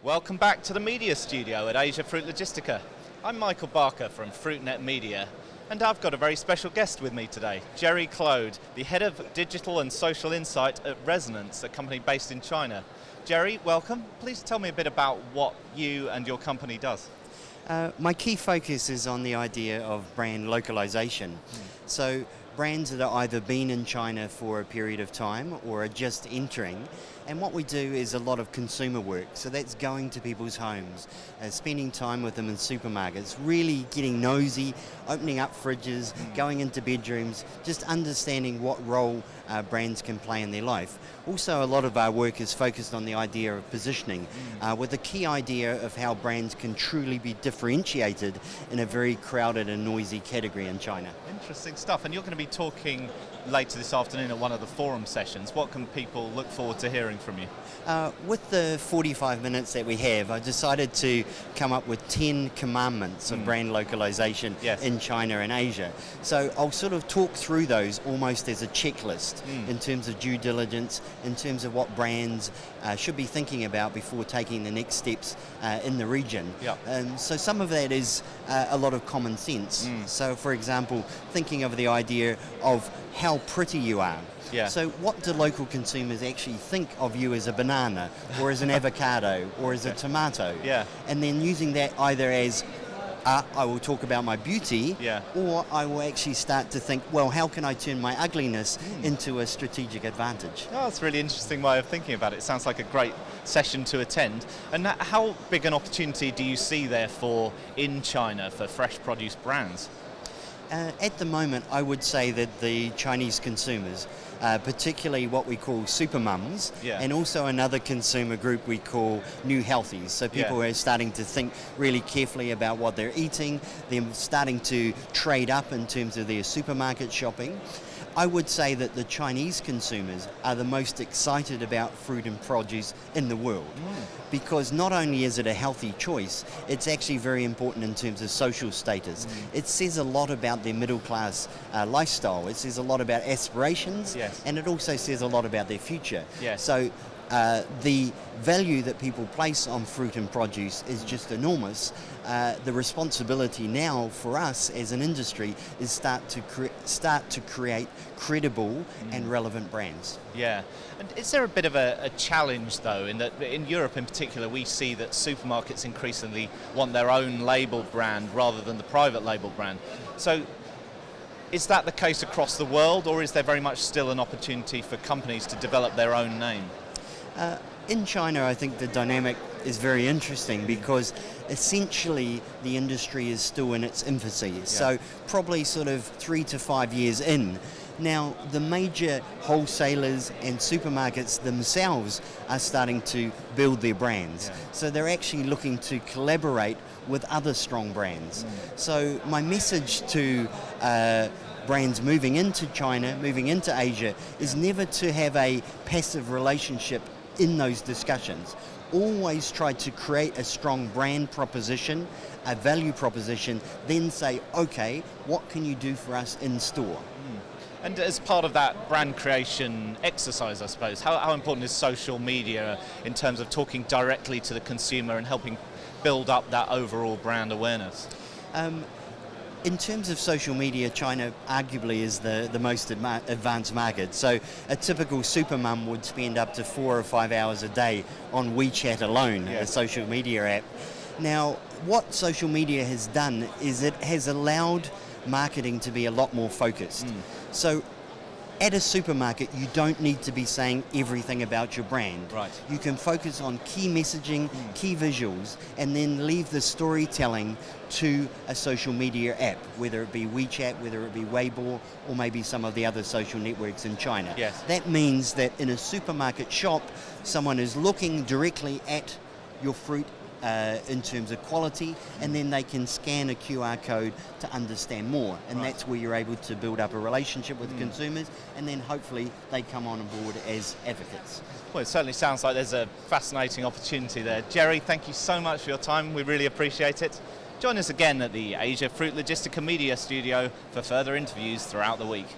Welcome back to the media studio at Asia Fruit Logistica. I'm Michael Barker from FruitNet Media, and I've got a very special guest with me today, Jerry Clode, the head of digital and social insight at Resonance, a company based in China. Jerry, welcome. Please tell me a bit about what you and your company does. My key focus is on the idea of brand localization. So brands that are either been in China for a period of time or are just entering. And what we do is a lot of consumer work. So that's going to people's homes, spending time with them in supermarkets, really getting nosy, opening up fridges, going into bedrooms, just understanding what role brands can play in their life. Also, a lot of our work is focused on the idea of positioning, with the key idea of how brands can truly be differentiated in a very crowded and noisy category in China. Interesting stuff, and you're going to be talking later this afternoon at one of the forum sessions. What can people look forward to hearing from you? With the 45 minutes that we have, I decided to come up with 10 commandments of brand localization in China and Asia. So I'll sort of talk through those almost as a checklist in terms of due diligence, in terms of what brands should be thinking about before taking the next steps in the region. So some of that is a lot of common sense. So for example, thinking of the idea of how pretty you are. So what do local consumers actually think of you as a banana or as an avocado or as a tomato? And then using that either as I will talk about my beauty, or I will actually start to think, well, how can I turn my ugliness into a strategic advantage? Oh, that's a really interesting way of thinking about it. It sounds like a great session to attend. And how big an opportunity do you see therefore in China for fresh produce brands? At the moment, I would say that the Chinese consumers, particularly what we call super mums, and also another consumer group we call new healthies. So people who are starting to think really carefully about what they're eating, they're starting to trade up in terms of their supermarket shopping. I would say that the Chinese consumers are the most excited about fruit and produce in the world, because not only is it a healthy choice, it's actually very important in terms of social status. It says a lot about their middle class lifestyle. It says a lot about aspirations, and it also says a lot about their future. So the value that people place on fruit and produce is just enormous. The responsibility now for us as an industry is start to create credible and relevant brands. And is there a bit of a challenge though, in that in Europe in particular we see that supermarkets increasingly want their own label brand rather than the private label brand? So is that the case across the world, or is there very much still an opportunity for companies to develop their own name? In China, I think the dynamic is very interesting because essentially the industry is still in its infancy. So probably sort of 3 to 5 years in. Now, the major wholesalers and supermarkets themselves are starting to build their brands. So they're actually looking to collaborate with other strong brands. So my message to brands moving into China, moving into Asia, is never to have a passive relationship in those discussions. Always try to create a strong brand proposition, a value proposition, then say, okay, what can you do for us in store? And as part of that brand creation exercise, I suppose, how important is social media in terms of talking directly to the consumer and helping build up that overall brand awareness? In terms of social media, China arguably is the most advanced market. So a typical super mum would spend up to 4 or 5 hours a day on WeChat alone, a social media app. Now, what social media has done is it has allowed marketing to be a lot more focused. So at a supermarket, you don't need to be saying everything about your brand. You can focus on key messaging, key visuals, and then leave the storytelling to a social media app, whether it be WeChat, whether it be Weibo, or maybe some of the other social networks in China. That means that in a supermarket shop, someone is looking directly at your fruit in terms of quality, and then they can scan a QR code to understand more, and that's where you're able to build up a relationship with consumers, and then hopefully they come on board as advocates. Well, it certainly sounds like there's a fascinating opportunity there. Jerry, thank you so much for your time. We really appreciate it. Join us again at the Asia Fruit Logistica Media Studio for further interviews throughout the week.